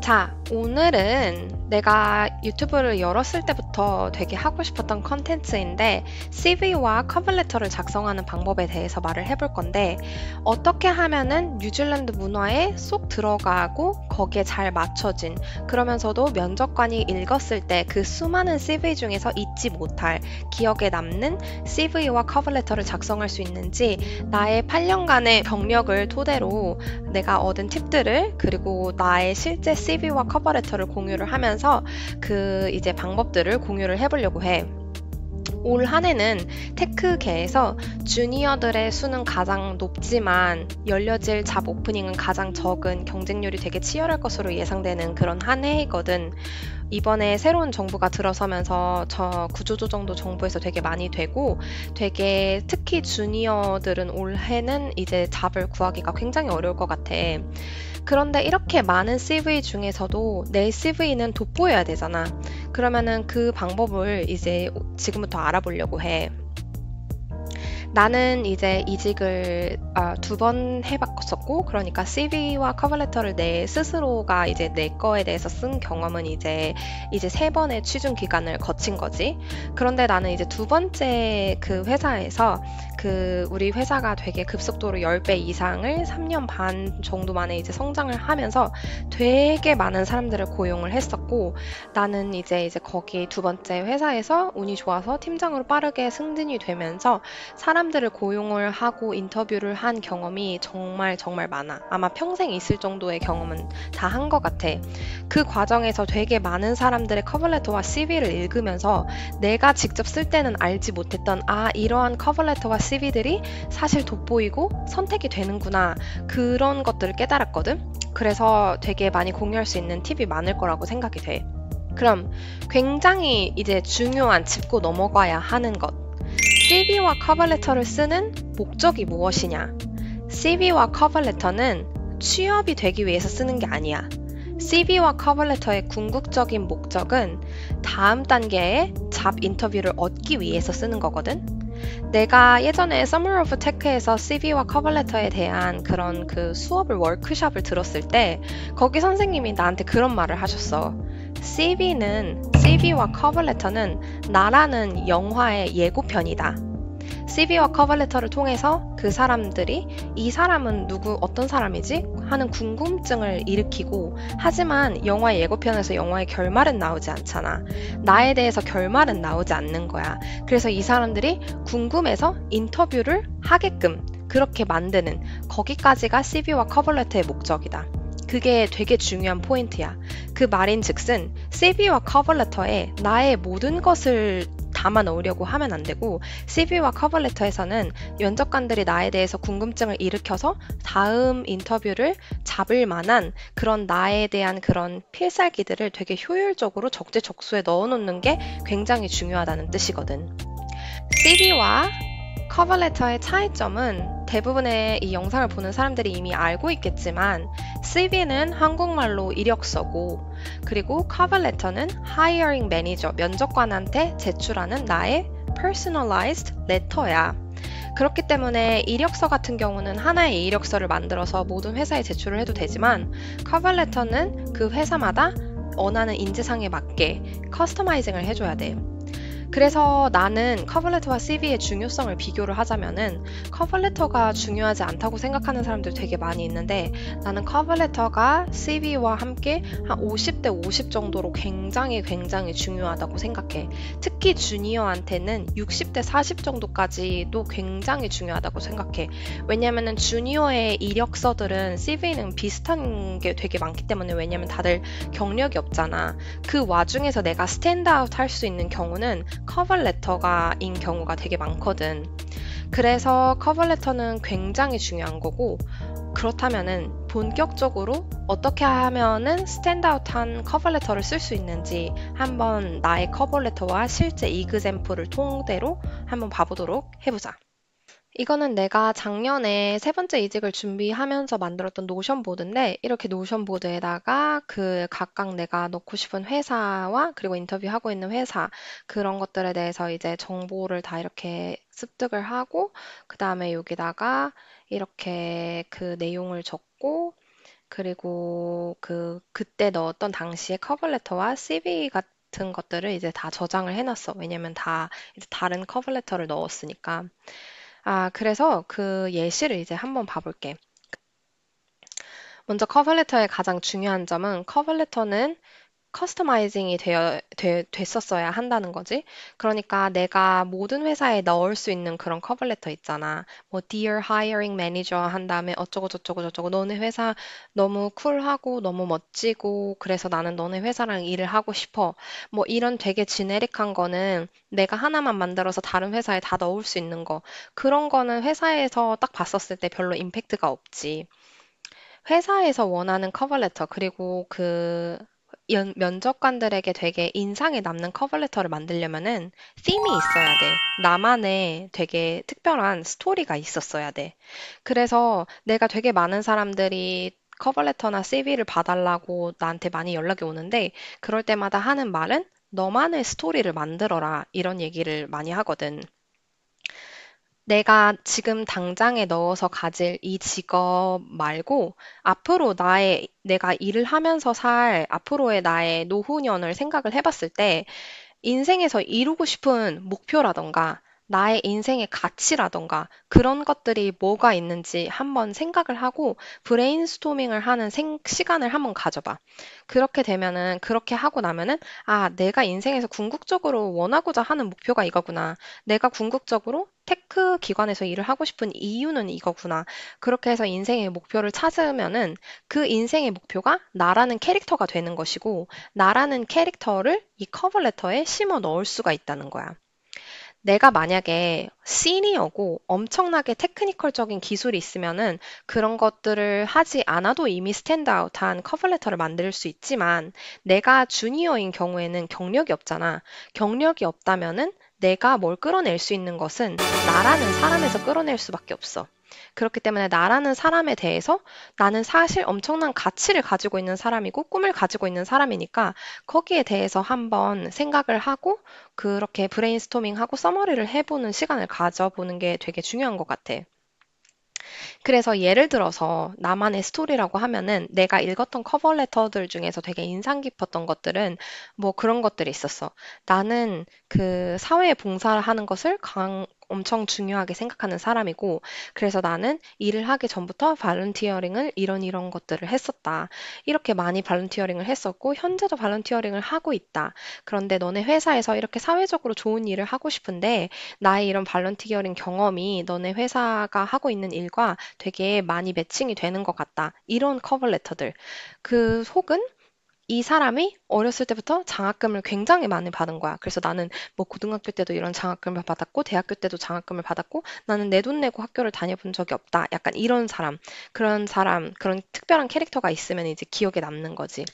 자, 오늘은 내가 유튜브를 열었을 때부터 되게 하고 싶었던 컨텐츠인데 CV와 커버레터를 작성하는 방법에 대해서 말을 해볼 건데 어떻게 하면은 뉴질랜드 문화에 쏙 들어가고 거기에 잘 맞춰진 그러면서도 면접관이 읽었을 때 그 수많은 CV 중에서 잊지 못할 기억에 남는 CV와 커버레터를 작성할 수 있는지 나의 8년간의 경력을 토대로 내가 얻은 팁들을 그리고 나의 실제 CV와 커버레터를 공유를 하면서 그 이제 방법들을 공유를 해보려고 해. 올 한 해는 테크계에서 주니어들의 수는 가장 높지만 열려질 잡 오프닝은 가장 적은 경쟁률이 되게 치열할 것으로 예상되는 그런 한 해이거든. 이번에 새로운 정부가 들어서면서 저 구조조정도 정부에서 되게 많이 되고 되게 특히 주니어들은 올해는 이제 잡을 구하기가 굉장히 어려울 것 같아. 그런데 이렇게 많은 CV 중에서도 내 CV는 돋보여야 되잖아. 그러면은 그 방법을 이제 지금부터 알아보려고 해. 나는 이제 이직을 2번 해봤었고, 그러니까 CV와 커버레터를 내 스스로가 이제 내 거에 대해서 쓴 경험은 이제 3번의 취준 기간을 거친 거지. 그런데 나는 이제 2번째 그 회사에서 우리 회사가 되게 급속도로 10배 이상을 3년 반 정도 만에 이제 성장을 하면서 되게 많은 사람들을 고용을 했었고, 나는 이제 거기 2번째 회사에서 운이 좋아서 팀장으로 빠르게 승진이 되면서 사람들을 고용을 하고 인터뷰를 한 경험이 정말 정말 많아. 아마 평생 있을 정도의 경험은 다 한 것 같아. 그 과정에서 되게 많은 사람들의 커버레터와 CV를 읽으면서 내가 직접 쓸 때는 알지 못했던 이러한 커버레터와 CV들이 사실 돋보이고 선택이 되는구나. 그런 것들을 깨달았거든. 그래서 되게 많이 공유할 수 있는 팁이 많을 거라고 생각이 돼. 그럼 굉장히 이제 중요한 짚고 넘어가야 하는 것. CV와 커버레터를 쓰는 목적이 무엇이냐? CV와 커버레터는 취업이 되기 위해서 쓰는 게 아니야. CV와 커버레터의 궁극적인 목적은 다음 단계의 잡 인터뷰를 얻기 위해서 쓰는 거거든. 내가 예전에 Summer of Tech에서 CV와 커버레터에 대한 그런 그 수업을 워크숍을 들었을 때 거기 선생님이 나한테 그런 말을 하셨어. CV와 커버레터는 나라는 영화의 예고편이다. CV와 커버레터를 통해서 그 사람들이 이 사람은 어떤 사람이지? 하는 궁금증을 일으키고 하지만 영화의 예고편에서 영화의 결말은 나오지 않잖아. 나에 대해서 결말은 나오지 않는 거야. 그래서 이 사람들이 궁금해서 인터뷰를 하게끔 그렇게 만드는 거기까지가 CV와 커버레터의 목적이다. 그게 되게 중요한 포인트야. 그 말인즉슨 CV와 커버레터에 나의 모든 것을 담아 넣으려고 하면 안 되고 CV와 커버레터에서는 면접관들이 나에 대해서 궁금증을 일으켜서 다음 인터뷰를 잡을 만한 그런 나에 대한 그런 필살기들을 되게 효율적으로 적재적소에 넣어놓는 게 굉장히 중요하다는 뜻이거든. CV와 커버레터의 차이점은 대부분의 이 영상을 보는 사람들이 이미 알고 있겠지만 CV는 한국말로 이력서고 그리고 커버레터는 Hiring Manager, 면접관한테 제출하는 나의 Personalized Letter야. 그렇기 때문에 이력서 같은 경우는 하나의 이력서를 만들어서 모든 회사에 제출을 해도 되지만 커버레터는 그 회사마다 원하는 인지상에 맞게 커스터마이징을 해줘야 돼. 그래서 나는 커버레터와 CV의 중요성을 비교를 하자면은 커버레터가 중요하지 않다고 생각하는 사람들 되게 많이 있는데 나는 커버레터가 CV와 함께 한 50대 50 정도로 굉장히 굉장히 중요하다고 생각해. 특히 주니어한테는 60대 40 정도까지도 굉장히 중요하다고 생각해. 왜냐면은 주니어의 이력서들은 CV는 비슷한 게 되게 많기 때문에 왜냐면 다들 경력이 없잖아. 그 와중에서 내가 스탠드아웃 할 수 있는 경우는 커버레터가인 경우가 되게 많거든. 그래서 커버레터는 굉장히 중요한 거고 그렇다면은 본격적으로 어떻게 하면은 스탠드아웃한 커버레터를 쓸 수 있는지 한번 나의 커버레터와 실제 이그젬플을 토대로 한번 봐보도록 해보자. 이거는 내가 작년에 3번째 이직을 준비하면서 만들었던 노션 보드인데 이렇게 노션 보드에다가 그 각각 내가 넣고 싶은 회사와 그리고 인터뷰하고 있는 회사 그런 것들에 대해서 이제 정보를 다 이렇게 습득을 하고 그 다음에 여기다가 이렇게 그 내용을 적고 그리고 그때 넣었던 당시의 커버레터와 CV 같은 것들을 이제 다 저장을 해놨어. 왜냐면 다 이제 다른 커버레터를 넣었으니까. 그래서 그 예시를 이제 한번 봐볼게. 먼저 커버레터의 가장 중요한 점은 커버레터는 커스터마이징이 됐었어야 한다는 거지. 그러니까 내가 모든 회사에 넣을 수 있는 그런 커버레터 있잖아. 뭐, Dear Hiring Manager 한 다음에 어쩌고 저쩌고 저쩌고 너네 회사 너무 쿨하고 너무 멋지고 그래서 나는 너네 회사랑 일을 하고 싶어. 뭐 이런 되게 지네릭한 거는 내가 하나만 만들어서 다른 회사에 다 넣을 수 있는 거. 그런 거는 회사에서 딱 봤었을 때 별로 임팩트가 없지. 회사에서 원하는 커버레터, 그리고 면접관들에게 되게 인상에 남는 커버레터를 만들려면은 ธี이 있어야 돼. 나만의 되게 특별한 스토리가 있었어야 돼. 그래서 내가 되게 많은 사람들이 커버레터나 CV를 봐달라고 나한테 많이 연락이 오는데 그럴 때마다 하는 말은 너만의 스토리를 만들어라. 이런 얘기를 많이 하거든. 내가 지금 당장에 넣어서 가질 이 직업 말고 앞으로 내가 일을 하면서 살 앞으로의 나의 노후년을 생각을 해봤을 때 인생에서 이루고 싶은 목표라던가 나의 인생의 가치라던가 그런 것들이 뭐가 있는지 한번 생각을 하고 브레인스토밍을 하는 시간을 한번 가져봐. 그렇게 되면은, 그렇게 하고 나면은, 내가 인생에서 궁극적으로 원하고자 하는 목표가 이거구나. 내가 궁극적으로 테크 기관에서 일을 하고 싶은 이유는 이거구나. 그렇게 해서 인생의 목표를 찾으면은 그 인생의 목표가 나라는 캐릭터가 되는 것이고, 나라는 캐릭터를 이 커버레터에 심어 넣을 수가 있다는 거야. 내가 만약에 시니어고 엄청나게 테크니컬적인 기술이 있으면은 그런 것들을 하지 않아도 이미 스탠드아웃한 커버레터를 만들 수 있지만 내가 주니어인 경우에는 경력이 없잖아. 경력이 없다면은 내가 뭘 끌어낼 수 있는 것은 나라는 사람에서 끌어낼 수밖에 없어. 그렇기 때문에 나라는 사람에 대해서 나는 사실 엄청난 가치를 가지고 있는 사람이고 꿈을 가지고 있는 사람이니까 거기에 대해서 한번 생각을 하고 그렇게 브레인스토밍하고 서머리를 해보는 시간을 가져보는 게 되게 중요한 것 같아. 그래서 예를 들어서 나만의 스토리라고 하면은 내가 읽었던 커버레터들 중에서 되게 인상 깊었던 것들은 뭐 그런 것들이 있었어. 나는 그 사회에 봉사를 하는 것을 엄청 중요하게 생각하는 사람이고, 그래서 나는 일을 하기 전부터 발런티어링을 이런 것들을 했었다. 이렇게 많이 발런티어링을 했었고, 현재도 발런티어링을 하고 있다. 그런데 너네 회사에서 이렇게 사회적으로 좋은 일을 하고 싶은데, 나의 이런 발런티어링 경험이 너네 회사가 하고 있는 일과 되게 많이 매칭이 되는 것 같다. 이런 커버레터들. 혹은 이 사람이 어렸을 때부터 장학금을 굉장히 많이 받은 거야. 그래서 나는 뭐 고등학교 때도 이런 장학금을 받았고, 대학교 때도 장학금을 받았고, 나는 내 돈 내고 학교를 다녀본 적이 없다. 약간 이런 사람, 그런 특별한 캐릭터가 있으면 이제 기억에 남는 거지.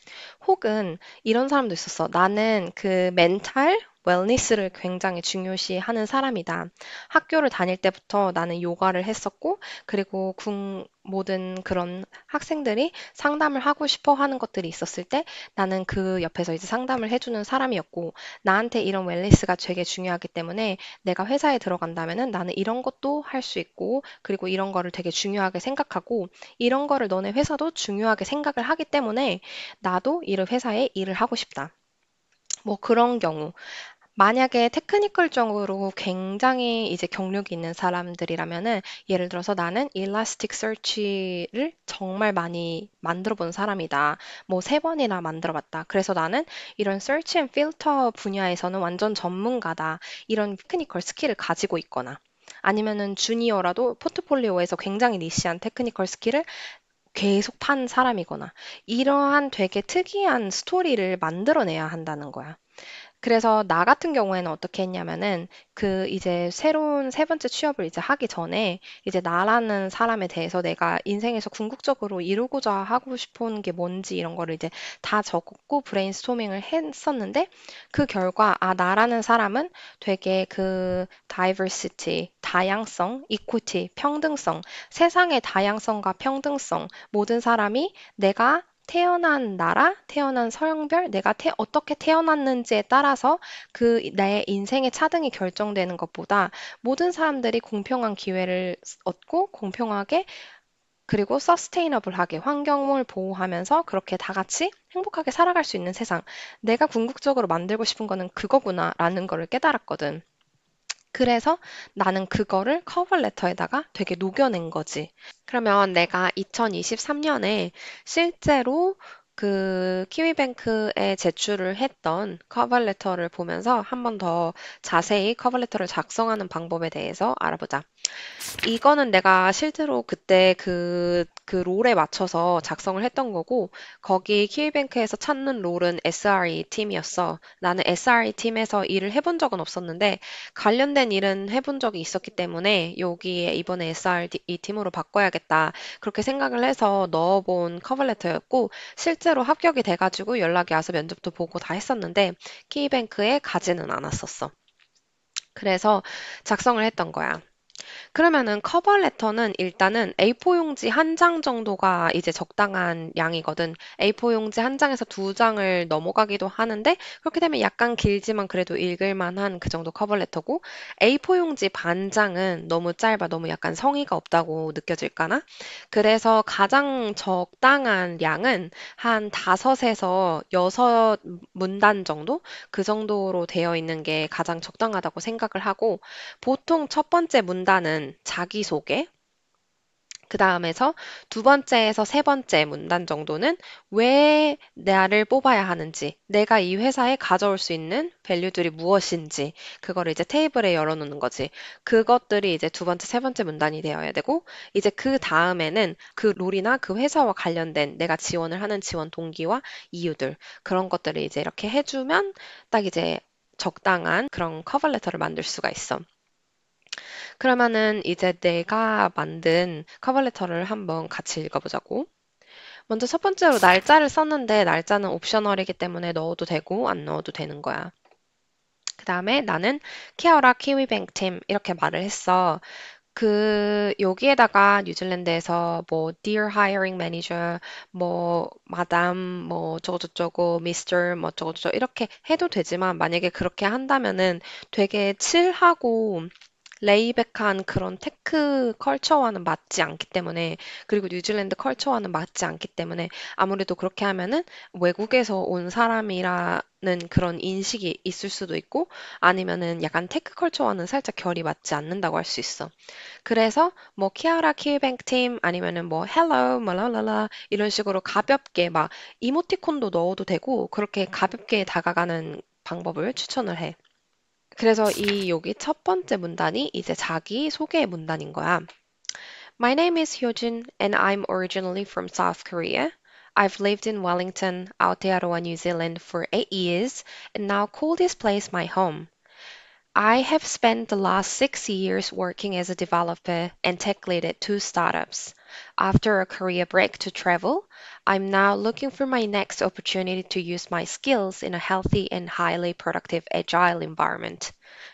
혹은 이런 사람도 있었어. 나는 그 멘탈, 웰니스를 굉장히 중요시하는 사람이다. 학교를 다닐 때부터 나는 요가를 했었고, 그리고 모든 그런 학생들이 상담을 하고 싶어 하는 것들이 있었을 때 나는 그 옆에서 이제 상담을 해주는 사람이었고, 나한테 이런 웰니스가 되게 중요하기 때문에 내가 회사에 들어간다면은 나는 이런 것도 할 수 있고, 그리고 이런 거를 되게 중요하게 생각하고, 이런 거를 너네 회사도 중요하게 생각을 하기 때문에 나도 이 회사에 일을 하고 싶다. 뭐 그런 경우. 만약에 테크니컬적으로 굉장히 이제 경력이 있는 사람들이라면은 예를 들어서 나는 일라스틱 서치를 정말 많이 만들어 본 사람이다. 뭐 3번이나 만들어 봤다. 그래서 나는 이런 서치 앤 필터 분야에서는 완전 전문가다. 이런 테크니컬 스킬을 가지고 있거나 아니면은 주니어라도 포트폴리오에서 굉장히 니시한 테크니컬 스킬을 계속 판 사람이거나 이러한 되게 특이한 스토리를 만들어내야 한다는 거야. 그래서 나 같은 경우에는 어떻게 했냐면은 이제 새로운 세 번째 취업을 이제 하기 전에 이제 나라는 사람에 대해서 내가 인생에서 궁극적으로 이루고자 하고 싶은 게 뭔지 이런 거를 이제 다 적었고 브레인스토밍을 했었는데 그 결과 나라는 사람은 되게 diversity, 다양성, equity, 평등성, 세상의 다양성과 평등성, 모든 사람이 내가 태어난 나라, 태어난 성별, 내가 어떻게 태어났는지에 따라서 내 인생의 차등이 결정되는 것보다 모든 사람들이 공평한 기회를 얻고 공평하게 그리고 서스테이너블하게 환경을 보호하면서 그렇게 다 같이 행복하게 살아갈 수 있는 세상. 내가 궁극적으로 만들고 싶은 거는 그거구나라는 거를 깨달았거든. 그래서 나는 그거를 커버 레터에다가 되게 녹여낸 거지. 그러면 내가 2023년에 실제로 그 키위뱅크에 제출을 했던 커버레터를 보면서 한 번 더 자세히 커버레터를 작성하는 방법에 대해서 알아보자. 이거는 내가 실제로 그때 그 롤에 맞춰서 작성을 했던 거고, 거기 키위뱅크에서 찾는 롤은 SRE 팀이었어. 나는 SRE 팀에서 일을 해본 적은 없었는데, 관련된 일은 해본 적이 있었기 때문에, 여기에 이번에 SRE 팀으로 바꿔야겠다. 그렇게 생각을 해서 넣어본 커버레터였고, 실제로 합격이 돼가지고 연락이 와서 면접도 보고 다 했었는데, 키위뱅크에 가지는 않았었어. 그래서 작성을 했던 거야. 그러면은 커버 레터는 일단은 A4 용지 한 장 정도가 이제 적당한 양이거든. A4 용지 한 장에서 두 장을 넘어가기도 하는데 그렇게 되면 약간 길지만 그래도 읽을 만한 그 정도 커버 레터고 A4 용지 반 장은 너무 짧아. 너무 약간 성의가 없다고 느껴질까나? 그래서 가장 적당한 양은 한 다섯에서 여섯 문단 정도? 그 정도로 되어 있는 게 가장 적당하다고 생각을 하고 보통 첫 번째 문단은 자기소개, 그 다음에서 두 번째에서 세 번째 문단 정도는 왜 나를 뽑아야 하는지, 내가 이 회사에 가져올 수 있는 밸류들이 무엇인지, 그거를 이제 테이블에 열어놓는 거지. 그것들이 이제 두 번째, 세 번째 문단이 되어야 되고, 이제 그 다음에는 그 롤이나 그 회사와 관련된 내가 지원을 하는 지원 동기와 이유들, 그런 것들을 이제 이렇게 해주면 딱 이제 적당한 그런 커버레터를 만들 수가 있어. 그러면은 이제 내가 만든 커버레터를 한번 같이 읽어보자고. 먼저 첫 번째로 날짜를 썼는데 날짜는 옵셔널이기 때문에 넣어도 되고 안 넣어도 되는 거야. 그 다음에 나는 케어라 키위뱅크 팀 이렇게 말을 했어. 여기에다가 뉴질랜드에서 뭐 Dear Hiring Manager, 뭐 마담, 뭐 저거저쩌고, 미스터, 뭐 저거저쩌고 이렇게 해도 되지만 만약에 그렇게 한다면은 되게 칠하고 레이백한 그런 테크 컬처와는 맞지 않기 때문에 그리고 뉴질랜드 컬처와는 맞지 않기 때문에 아무래도 그렇게 하면은 외국에서 온 사람이라는 그런 인식이 있을 수도 있고 아니면은 약간 테크 컬처와는 살짝 결이 맞지 않는다고 할 수 있어. 그래서 뭐 키아라 키뱅 팀 아니면은 뭐 헬로 뭐 랄랄라 이런 식으로 가볍게 막 이모티콘도 넣어도 되고 그렇게 가볍게 다가가는 방법을 추천을 해. 그래서 여기 첫 번째 문단이 이제 자기 소개 문단인 거야. My name is Hyojin and I'm originally from South Korea. I've lived in Wellington, Aotearoa, New Zealand for 8 years and now call this place my home. I have spent the last 6 years working as a developer and tech lead at two startups. After a career break to travel, I'm now looking for my next opportunity to use my skills in a healthy and highly productive agile environment.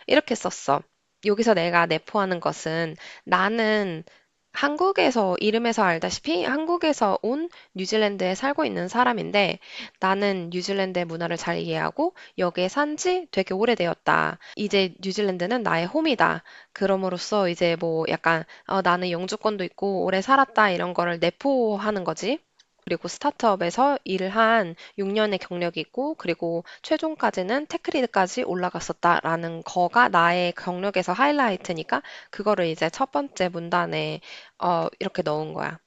이렇게 썼어. 여기서 내가 내포하는 것은 나는 한국에서 이름에서 알다시피 한국에서 온 뉴질랜드에 살고 있는 사람인데 나는 뉴질랜드의 문화를 잘 이해하고 여기에 산지 되게 오래되었다. 이제 뉴질랜드는 나의 홈이다. 그럼으로써 이제 뭐 약간 나는 영주권도 있고 오래 살았다 이런 거를 내포하는 거지. 그리고 스타트업에서 일을 한 6년의 경력이 있고, 그리고 최종까지는 테크리드까지 올라갔었다라는 거가 나의 경력에서 하이라이트니까, 그거를 이제 첫 번째 문단에 이렇게 넣은 거야.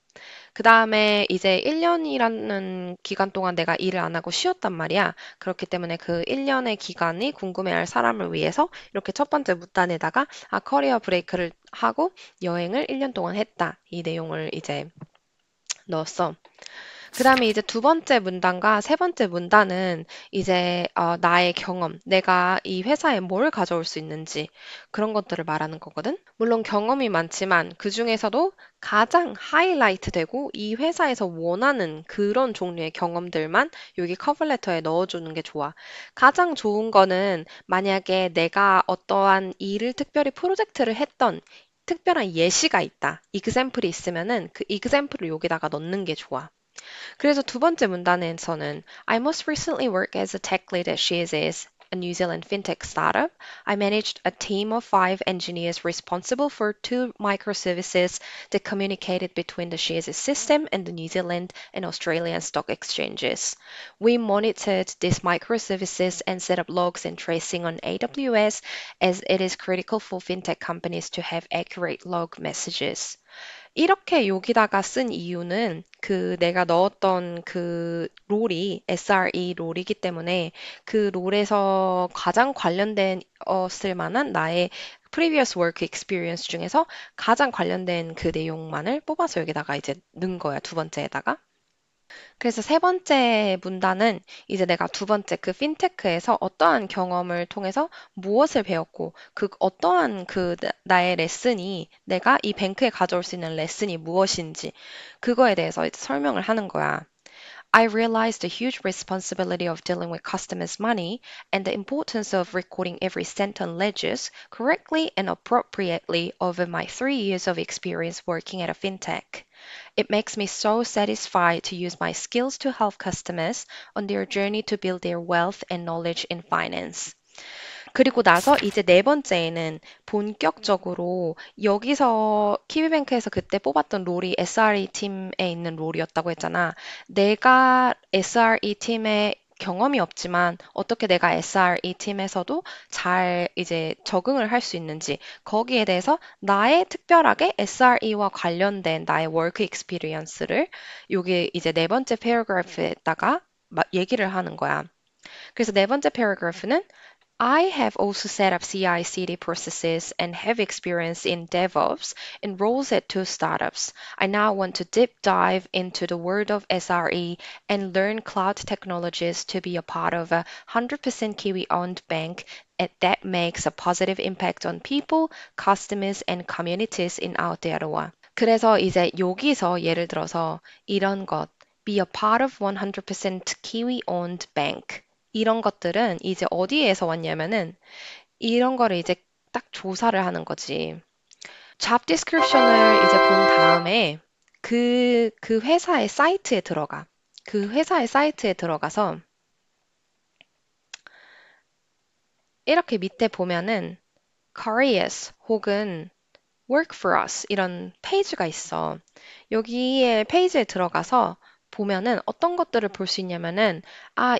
그 다음에 이제 1년이라는 기간 동안 내가 일을 안 하고 쉬었단 말이야. 그렇기 때문에 그 1년의 기간이 궁금해할 사람을 위해서 이렇게 첫 번째 문단에다가 커리어 브레이크를 하고 여행을 1년 동안 했다. 이 내용을 이제 넣었어. 그 다음에 이제 두 번째 문단과 세 번째 문단은 이제 나의 경험, 내가 이 회사에 뭘 가져올 수 있는지 그런 것들을 말하는 거거든. 물론 경험이 많지만 그 중에서도 가장 하이라이트 되고 이 회사에서 원하는 그런 종류의 경험들만 여기 커버레터에 넣어주는 게 좋아. 가장 좋은 거는 만약에 내가 어떠한 일을 특별히 프로젝트를 했던 특별한 예시가 있다. 이그샘플이 있으면은 그 이그샘플을 여기다가 넣는 게 좋아. 그래서 두 번째 문단에서는 I most recently work as a tech lead at Shears. a New Zealand fintech startup. I managed a team of 5 engineers responsible for 2 microservices that communicated between the shares system and the New Zealand and Australian stock exchanges. We monitored these microservices and set up logs and tracing on AWS as it is critical for fintech companies to have accurate log messages. 이렇게 여기다가 쓴 이유는 그 내가 넣었던 그 롤이 SRE 롤이기 때문에 그 롤에서 가장 관련된 쓸 만한 나의 previous work experience 중에서 가장 관련된 그 내용만을 뽑아서 여기다가 이제 넣은 거야, 두 번째에다가. 그래서 세 번째 문단은 이제 내가 두 번째 그 핀테크에서 어떠한 경험을 통해서 무엇을 배웠고 그 어떠한 그 나의 레슨이 내가 이 뱅크에 가져올 수 있는 레슨이 무엇인지 그거에 대해서 이제 설명을 하는 거야. I realized the huge responsibility of dealing with customers' money and the importance of recording every cent on ledgers correctly and appropriately over my 3 years of experience working at a fintech. It makes me so satisfied to use my skills to help customers on their journey to build their wealth and knowledge in finance. 그리고 나서 이제 네 번째에는 본격적으로 여기서 키위뱅크에서 그때 뽑았던 롤이 SRE 팀에 있는 롤이었다고 했잖아. 내가 SRE 팀에 경험이 없지만 어떻게 내가 SRE 팀에서도 잘 이제 적응을 할 수 있는지 거기에 대해서 나의 특별하게 SRE와 관련된 나의 워크 익스피리언스를 여기 이제 네 번째 패러그래프에다가 얘기를 하는 거야. 그래서 네 번째 패러그래프는 I have also set up CI/CD processes and have experience in DevOps and roles at 2 startups. I now want to deep dive into the world of SRE and learn cloud technologies to be a part of a 100% Kiwi-owned bank that makes a positive impact on people, customers, and communities in Aotearoa. 그래서 이제 여기서 예를 들어서 이런 것, be a part of 100% Kiwi-owned bank. 이런 것들은 이제 어디에서 왔냐면은 이런 거를 이제 딱 조사를 하는 거지. job description을 이제 본 다음에 그 회사의 사이트에 들어가. 그 회사의 사이트에 들어가서 이렇게 밑에 보면은 careers 혹은 work for us 이런 페이지가 있어. 여기에 페이지에 들어가서 보면은 어떤 것들을 볼 수 있냐면은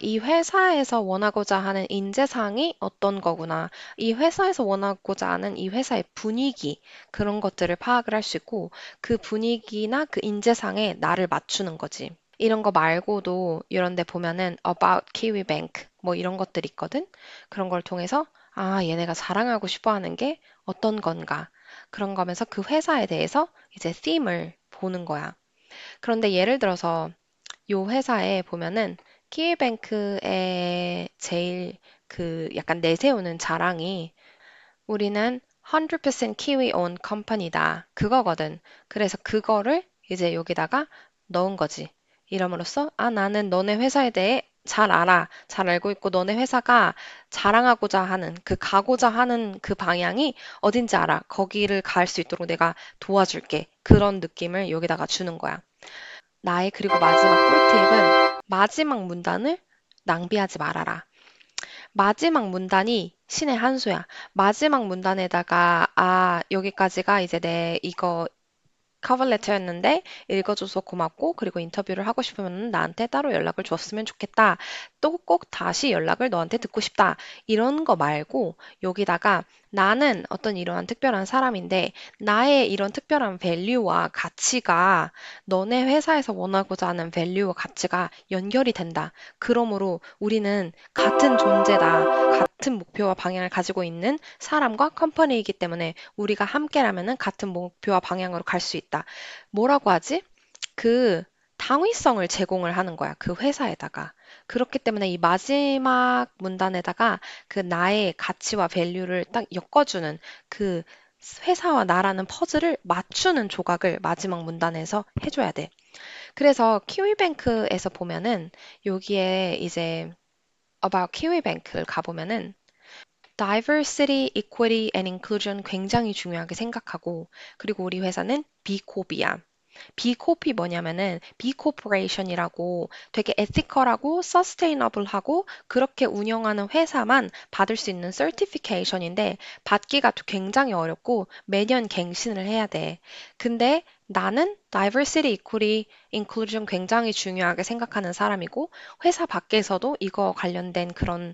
이 회사에서 원하고자 하는 인재상이 어떤 거구나. 이 회사에서 원하고자 하는 이 회사의 분위기 그런 것들을 파악을 할 수 있고 그 분위기나 그 인재상에 나를 맞추는 거지. 이런 거 말고도 이런 데 보면은 About KiwiBank 뭐 이런 것들 있거든. 그런 걸 통해서 얘네가 자랑하고 싶어 하는 게 어떤 건가. 그런 거면서 그 회사에 대해서 이제 theme을 보는 거야. 그런데 예를 들어서 요 회사에 보면은 키위뱅크의 제일 그 약간 내세우는 자랑이 우리는 100% 키위 owned company다. 그거거든. 그래서 그거를 이제 여기다가 넣은 거지. 이름으로써 나는 너네 회사에 대해 잘 알아. 잘 알고 있고 너네 회사가 자랑하고자 하는 가고자 하는 그 방향이 어딘지 알아. 거기를 갈 수 있도록 내가 도와줄게. 그런 느낌을 여기다가 주는 거야. 나의 그리고 마지막 꿀팁은 마지막 문단을 낭비하지 말아라. 마지막 문단이 신의 한 수야. 마지막 문단에다가 여기까지가 이제 내 이거 커버레터였는데 읽어줘서 고맙고 그리고 인터뷰를 하고 싶으면 나한테 따로 연락을 줬으면 좋겠다. 또 꼭 다시 연락을 너한테 듣고 싶다. 이런 거 말고 여기다가 나는 어떤 이러한 특별한 사람인데 나의 이런 특별한 밸류와 가치가 너네 회사에서 원하고자 하는 밸류와 가치가 연결이 된다. 그러므로 우리는 같은 존재다. 같은 목표와 방향을 가지고 있는 사람과 컴퍼니이기 때문에 우리가 함께라면은 같은 목표와 방향으로 갈 수 있다. 뭐라고 하지? 그 당위성을 제공을 하는 거야. 그 회사에다가. 그렇기 때문에 이 마지막 문단에다가 그 나의 가치와 밸류를 딱 엮어주는 그 회사와 나라는 퍼즐을 맞추는 조각을 마지막 문단에서 해줘야 돼. 그래서 키위뱅크에서 보면은 여기에 이제 About 키위뱅크를 가보면은 Diversity, Equity and Inclusion 굉장히 중요하게 생각하고 그리고 우리 회사는 B코비야. B Corp이 뭐냐면은 B Corporation이라고 되게 에티컬하고 서스테이너블하고 그렇게 운영하는 회사만 받을 수 있는 서티피케이션인데 받기가 굉장히 어렵고 매년 갱신을 해야 돼. 근데 나는 diversity, equity, inclusion 굉장히 중요하게 생각하는 사람이고 회사 밖에서도 이거 관련된 그런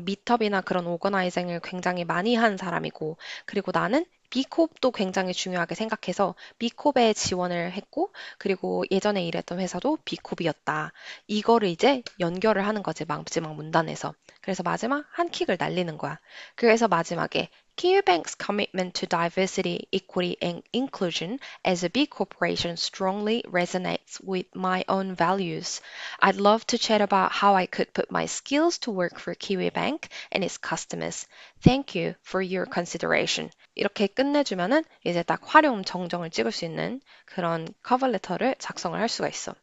미터이나 그런 오거나이징을 굉장히 많이 한 사람이고, 그리고 나는 B콥도 굉장히 중요하게 생각해서 B콥에 지원을 했고, 그리고 예전에 일했던 회사도 B콥이었다. 이거를 이제 연결을 하는 거지, 마지막 문단에서. 그래서 마지막 한 킥을 날리는 거야. 그래서 마지막에 KiwiBank's commitment to diversity, equity, and inclusion as a B corporation strongly resonates with my own values. I'd love to chat about how I could put my skills to work for KiwiBank and its customers. Thank you for your consideration. 이렇게 끝내주면은 이제 딱 활용 정정을 찍을 수 있는 그런 커버레터를 작성을 할 수가 있어.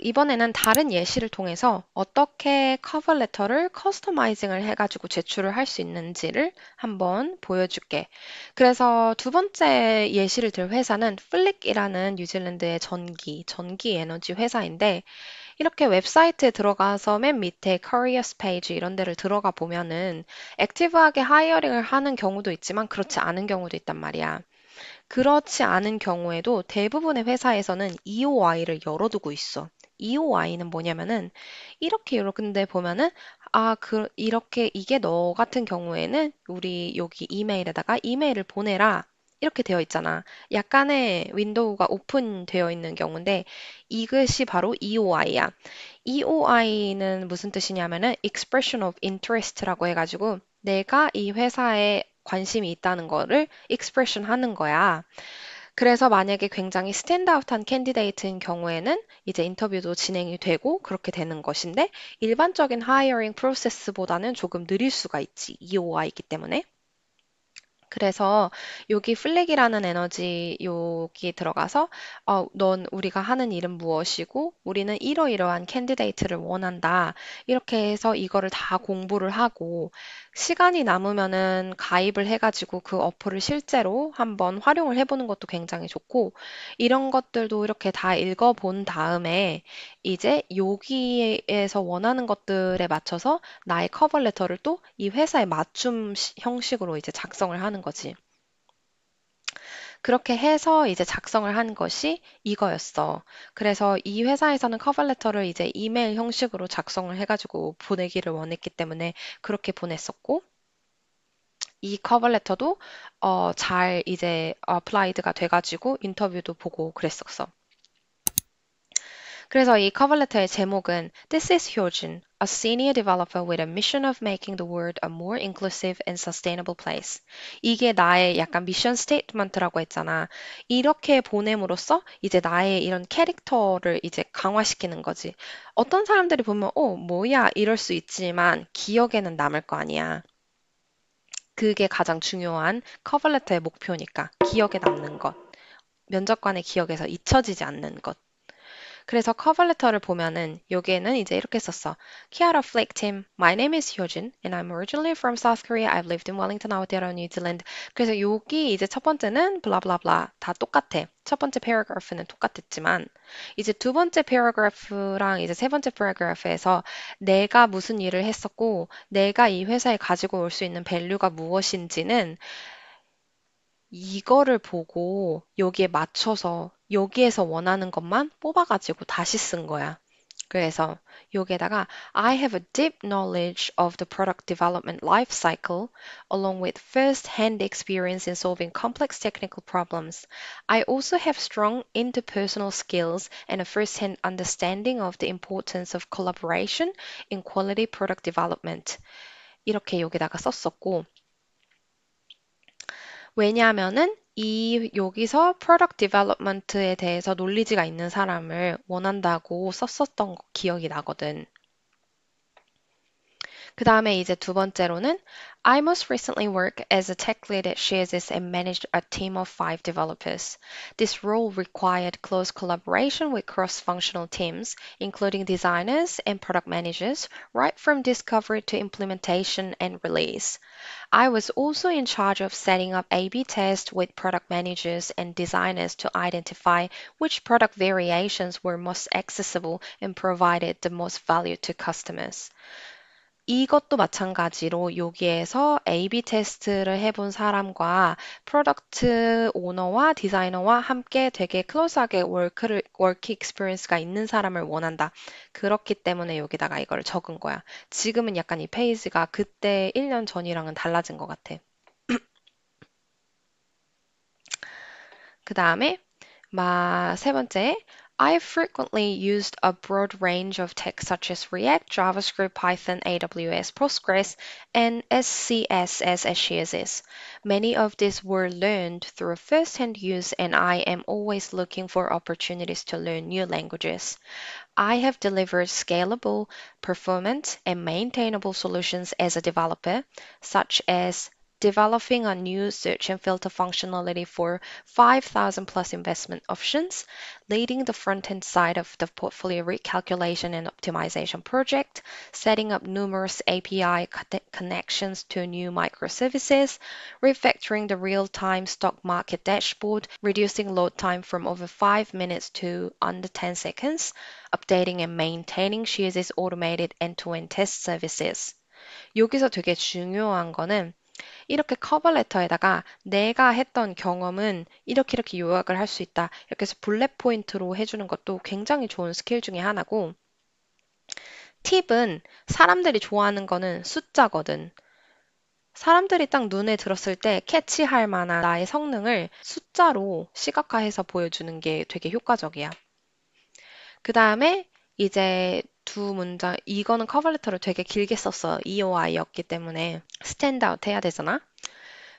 이번에는 다른 예시를 통해서 어떻게 커버 레터를 커스터마이징을 해가지고 제출을 할 수 있는지를 한번 보여줄게. 그래서 두 번째 예시를 들 회사는 플릭이라는 뉴질랜드의 전기 에너지 회사인데, 이렇게 웹사이트에 들어가서 맨 밑에 커리어스 페이지 이런 데를 들어가 보면은 액티브하게 하이어링을 하는 경우도 있지만 그렇지 않은 경우도 있단 말이야. 그렇지 않은 경우에도 대부분의 회사에서는 EOI를 열어두고 있어. EOI는 뭐냐면은 이렇게 보면은 이렇게 이게 너 같은 경우에는 우리 여기 이메일에다가 이메일을 보내라. 이렇게 되어 있잖아. 약간의 윈도우가 오픈되어 있는 경우인데 이것이 바로 EOI야. EOI는 무슨 뜻이냐면은 expression of interest라고 해가지고 내가 이 회사에 관심이 있다는 거를 expression 하는 거야. 그래서 만약에 굉장히 스탠드아웃한 캔디데이트인 경우에는 이제 인터뷰도 진행이 되고 그렇게 되는 것인데 일반적인 하이어링 프로세스보다는 조금 느릴 수가 있지. EOI이기 때문에. 그래서 여기 플렉이라는 에너지 여기 들어가서 넌 우리가 하는 일은 무엇이고 우리는 이러이러한 캔디데이트를 원한다. 이렇게 해서 이거를 다 공부를 하고 시간이 남으면은 가입을 해가지고 그 어플을 실제로 한번 활용을 해보는 것도 굉장히 좋고 이런 것들도 이렇게 다 읽어본 다음에 이제 여기에서 원하는 것들에 맞춰서 나의 커버 레터를 또 이 회사에 맞춤 형식으로 이제 작성을 하는 거지. 그렇게 해서 이제 작성을 한 것이 이거였어. 그래서 이 회사에서는 커버 레터를 이제 이메일 형식으로 작성을 해가지고 보내기를 원했기 때문에 그렇게 보냈었고, 이 커버 레터도 잘 이제 어플라이드가 돼가지고 인터뷰도 보고 그랬었어. 그래서 이 커버레터의 제목은 This is Hyojin, a senior developer with a mission of making the world a more inclusive and sustainable place. 이게 나의 약간 미션 스테이트먼트라고 했잖아. 이렇게 보냄으로써 이제 나의 이런 캐릭터를 이제 강화시키는 거지. 어떤 사람들이 보면 뭐야 이럴 수 있지만 기억에는 남을 거 아니야. 그게 가장 중요한 커버레터의 목표니까 기억에 남는 것. 면접관의 기억에서 잊혀지지 않는 것. 그래서 커버레터를 보면은 여기에는 이제 이렇게 썼어. Kiara Flake Team, my name is Hyojin and I'm originally from South Korea. I've lived in Wellington, Aotearoa, New Zealand. 그래서 여기 이제 첫 번째는 블라블라블라 다 똑같아. 첫 번째 paragraph는 똑같았지만 이제 두 번째 paragraph랑 이제 세 번째 paragraph에서 내가 무슨 일을 했었고 내가 이 회사에 가지고 올 수 있는 밸류가 무엇인지는 이거를 보고 여기에 맞춰서 여기에서 원하는 것만 뽑아가지고 다시 쓴 거야. 그래서 여기에다가 I have a deep knowledge of the product development life cycle along with first-hand experience in solving complex technical problems. I also have strong interpersonal skills and a first-hand understanding of the importance of collaboration in quality product development. 이렇게 여기다가 썼었고 왜냐하면은 여기서 product development에 대해서 논리지가 있는 사람을 원한다고 썼었던 기억이 나거든. 그 다음에 이제 두 번째로는 I most recently worked as a tech lead at Shearsys and managed a team of 5 developers. This role required close collaboration with cross-functional teams, including designers and product managers, right from discovery to implementation and release. I was also in charge of setting up A/B tests with product managers and designers to identify which product variations were most accessible and provided the most value to customers. 이것도 마찬가지로 여기에서 A/B 테스트를 해본 사람과 프로덕트 오너와 디자이너와 함께 되게 클로즈하게 워크 익스피리언스가 있는 사람을 원한다. 그렇기 때문에 여기다가 이걸 적은 거야. 지금은 약간 이 페이지가 그때 1년 전이랑은 달라진 것 같아. 그 다음에 세 번째, I frequently used a broad range of tech such as React, JavaScript, Python, AWS, Postgres, and SCSS as Shearsys. Many of these were learned through first-hand use, and I am always looking for opportunities to learn new languages. I have delivered scalable, performant, and maintainable solutions as a developer, such as developing a new search and filter functionality for 5,000 plus investment options, leading the front-end side of the portfolio recalculation and optimization project, setting up numerous API connections to new microservices, refactoring the real-time stock market dashboard, reducing load time from over 5 minutes to under 10 seconds, updating and maintaining Shearsys automated end-to-end test services. 여기서 되게 중요한 거는 이렇게 커버레터에다가 내가 했던 경험은 이렇게 요약을 할 수 있다. 이렇게 해서 블랙 포인트로 해주는 것도 굉장히 좋은 스킬 중에 하나고, 팁은 사람들이 좋아하는 거는 숫자거든. 사람들이 딱 눈에 들었을 때 캐치할 만한 나의 성능을 숫자로 시각화해서 보여주는 게 되게 효과적이야. 그 다음에 이제 두 문장, 이거는 커버레터를 되게 길게 썼어. EOI였기 때문에 스탠드아웃 해야 되잖아.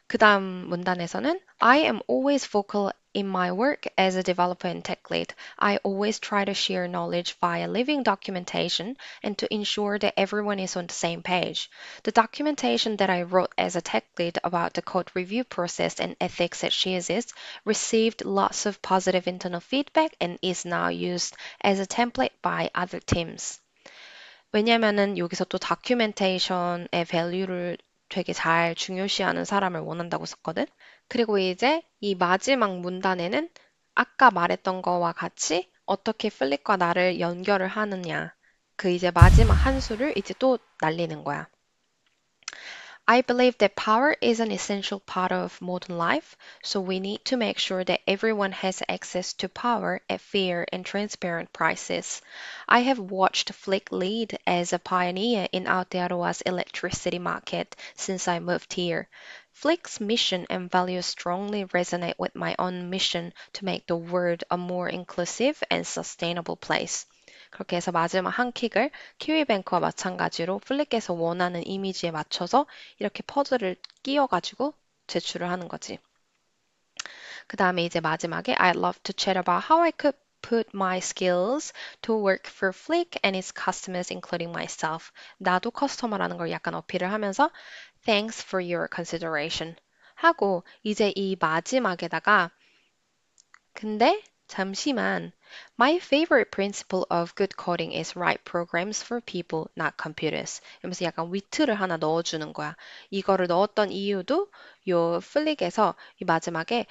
그 다음 문단에서는 I am always vocal in my work as a developer and tech lead. I always try to share knowledge via living documentation and to ensure that everyone is on the same page. The documentation that I wrote as a tech lead about the code review process and ethics at Shearsys received lots of positive internal feedback and is now used as a template by other teams. 왜냐면은 여기서 또 다큐멘테이션의 밸류를 되게 잘 중요시하는 사람을 원한다고 썼거든. 그리고 이제 이 마지막 문단에는 아까 말했던 거와 같이 어떻게 플릭과 나를 연결을 하느냐. 그 이제 마지막 한 수를 이제 또 날리는 거야. I believe that power is an essential part of modern life, so we need to make sure that everyone has access to power at fair and transparent prices. I have watched Flick lead as a pioneer in Aotearoa's electricity market since I moved here. Flick's mission and values strongly resonate with my own mission to make the world a more inclusive and sustainable place. 그렇게 해서 마지막 한 킥을 키위뱅크와 마찬가지로 플릭에서 원하는 이미지에 맞춰서 이렇게 퍼즐을 끼워가지고 제출을 하는 거지. 그 다음에 이제 마지막에 I'd love to chat about how I could put my skills to work for Flick and its customers, including myself. 나도 커스터머라는 걸 약간 어필을 하면서 Thanks for your consideration 하고 이제 이 마지막에다가 근데 잠시만 My favorite principle of good coding is write programs for people, not computers. 이러면서 약간 위트를 하나 넣어주는 거야. 이거를 넣었던 이유도 요 플릭에서 이 마지막에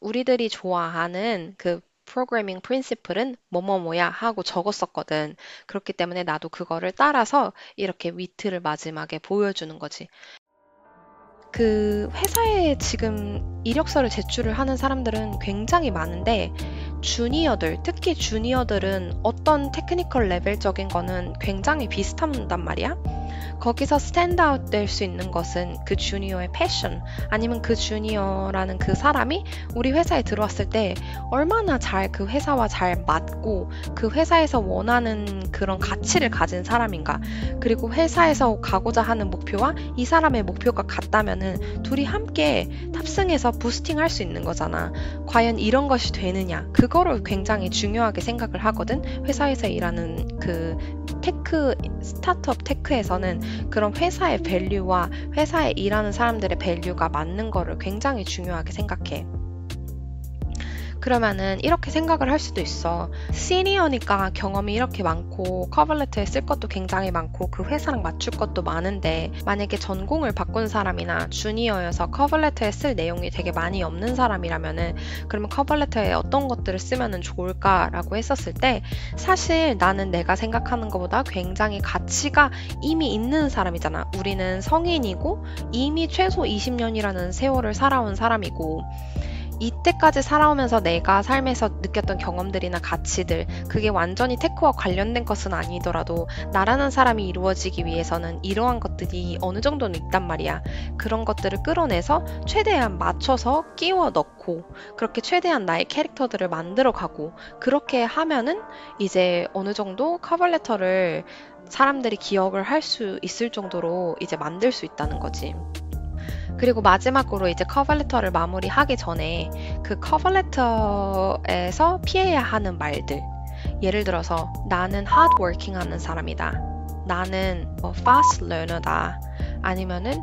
우리들이 좋아하는 그 프로그래밍 프린시플은 뭐뭐뭐야 하고 적었었거든. 그렇기 때문에 나도 그거를 따라서 이렇게 위트를 마지막에 보여주는 거지. 그 회사에 지금 이력서를 제출을 하는 사람들은 굉장히 많은데 주니어들, 특히 주니어들은 어떤 테크니컬 레벨적인 거는 굉장히 비슷한단 말이야. 거기서 스탠드아웃 될 수 있는 것은 그 주니어의 패션 아니면 그 주니어라는 그 사람이 우리 회사에 들어왔을 때 얼마나 잘 그 회사와 잘 맞고 그 회사에서 원하는 그런 가치를 가진 사람인가 그리고 회사에서 가고자 하는 목표와 이 사람의 목표가 같다면은 둘이 함께 탑승해서 부스팅 할 수 있는 거잖아. 과연 이런 것이 되느냐 그거를 굉장히 중요하게 생각을 하거든. 회사에서 일하는 그 스타트업 테크에서는 그런 회사의 밸류와 회사에 일하는 사람들의 밸류가 맞는 거를 굉장히 중요하게 생각해. 그러면은 이렇게 생각을 할 수도 있어. 시니어니까 경험이 이렇게 많고 커버레터에 쓸 것도 굉장히 많고 그 회사랑 맞출 것도 많은데 만약에 전공을 바꾼 사람이나 주니어여서 커버레터에 쓸 내용이 되게 많이 없는 사람이라면은 그러면 커버레터에 어떤 것들을 쓰면은 좋을까라고 했었을 때 사실 나는 내가 생각하는 것보다 굉장히 가치가 이미 있는 사람이잖아. 우리는 성인이고 이미 최소 20년이라는 세월을 살아온 사람이고 이때까지 살아오면서 내가 삶에서 느꼈던 경험들이나 가치들, 그게 완전히 테크와 관련된 것은 아니더라도 나라는 사람이 이루어지기 위해서는 이러한 것들이 어느 정도는 있단 말이야. 그런 것들을 끌어내서 최대한 맞춰서 끼워 넣고 그렇게 최대한 나의 캐릭터들을 만들어가고 그렇게 하면은 이제 어느 정도 커버레터를 사람들이 기억을 할 수 있을 정도로 이제 만들 수 있다는 거지. 그리고 마지막으로 이제 커버레터를 마무리하기 전에 그 커버레터에서 피해야 하는 말들. 예를 들어서 나는 hardworking 하는 사람이다. 나는 fast learner다. 아니면은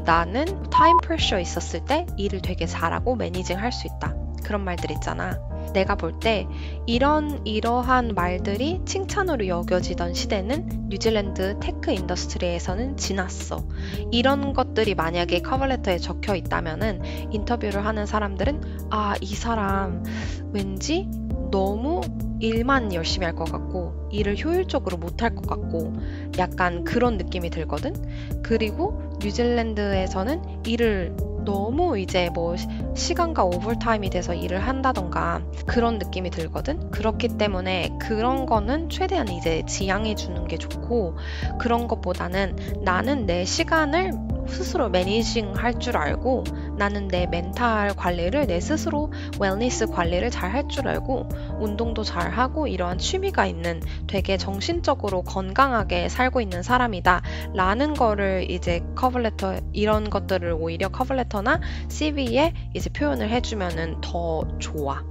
나는 time pressure 있었을 때 일을 되게 잘하고 매니징 할 수 있다. 그런 말들 있잖아. 내가 볼 때 이러한 말들이 칭찬으로 여겨지던 시대는 뉴질랜드 테크 인더스트리에서는 지났어. 이런 것들이 만약에 커버레터에 적혀 있다면은 인터뷰를 하는 사람들은 이 사람 왠지 너무 일만 열심히 할 것 같고 일을 효율적으로 못할 것 같고 약간 그런 느낌이 들거든. 그리고 뉴질랜드에서는 일을 너무 이제 시간과 오버타임이 돼서 일을 한다던가 그런 느낌이 들거든. 그렇기 때문에 그런 거는 최대한 이제 지양해 주는 게 좋고 그런 것보다는 나는 내 시간을 스스로 매니징 할 줄 알고 나는 내 멘탈 관리를 내 스스로 웰니스 관리를 잘 할 줄 알고 운동도 잘 하고 이러한 취미가 있는 되게 정신적으로 건강하게 살고 있는 사람이다 라는 거를 이제 커버레터 이런 것들을 오히려 커버레터나 CV에 이제 표현을 해주면은 더 좋아.